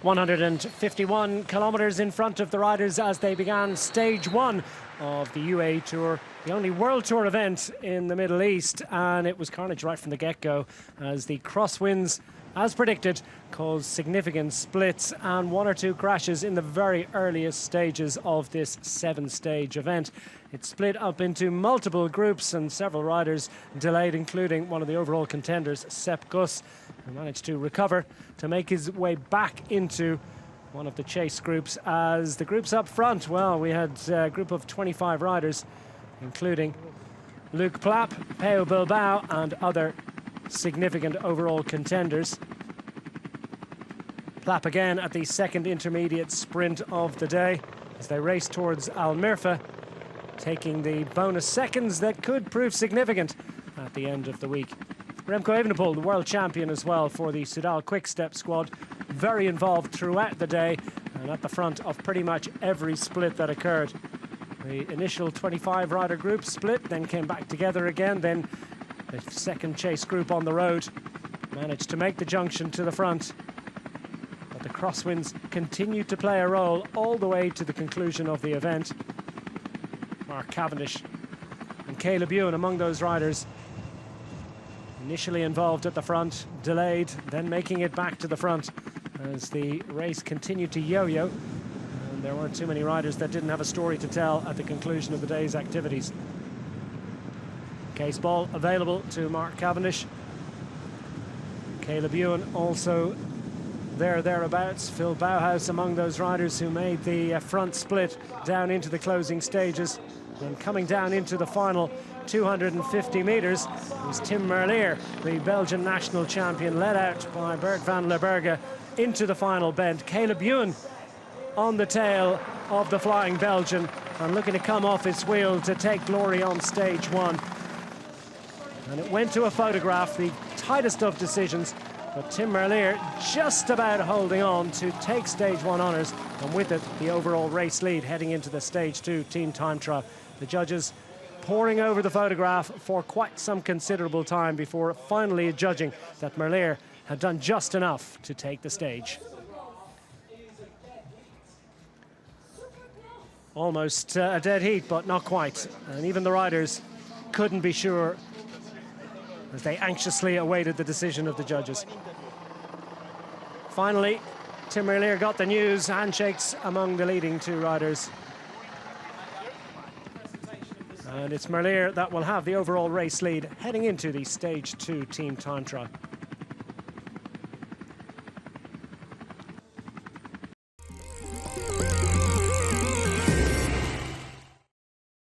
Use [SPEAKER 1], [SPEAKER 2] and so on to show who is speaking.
[SPEAKER 1] 151 kilometres in front of the riders as they began stage one of the UAE Tour, the only World Tour event in the Middle East, and it was carnage right from the get-go as the crosswinds, as predicted, caused significant splits and one or two crashes in the very earliest stages of this seven-stage event. It split up into multiple groups and several riders delayed, including one of the overall contenders, Sepp Kuss, who managed to recover to make his way back into one of the chase groups. As the groups up front, well, we had a group of 25 riders, including Luke Plapp, Peo Bilbao, and other significant overall contenders. Plapp again at the second intermediate sprint of the day as they race towards Al Mirfa, taking the bonus seconds that could prove significant at the end of the week. Remco Evenepoel, the world champion as well for the Soudal Quick-Step squad, very involved throughout the day and at the front of pretty much every split that occurred. The initial 25 rider group split, then came back together again, then the second chase group on the road managed to make the junction to the front. But the crosswinds continued to play a role all the way to the conclusion of the event. Mark Cavendish and Caleb Ewan among those riders, initially involved at the front, delayed, then making it back to the front as the race continued to yo-yo. And there weren't too many riders that didn't have a story to tell at the conclusion of the day's activities. Case ball available to Mark Cavendish. Caleb Ewan also thereabouts. Phil Bauhaus among those riders who made the front split down into the closing stages. And coming down into the final 250 metres was Tim Merlier, the Belgian national champion, led out by Bert van Lerberge into the final bend. Caleb Ewan on the tail of the flying Belgian and looking to come off its wheel to take glory on stage one. And it went to a photograph, the tightest of decisions, but Tim Merlier just about holding on to take stage one honours, and with it the overall race lead heading into the stage two team time trial. The judges poring over the photograph for quite some considerable time before finally judging that Merlier had done just enough to take the stage. Almost a dead heat, but not quite, and even the riders couldn't be sure as they anxiously awaited the decision of the judges. Finally, Tim Merlier got the news, handshakes among the leading two riders. And it's Merlier that will have the overall race lead heading into the stage two team time trial.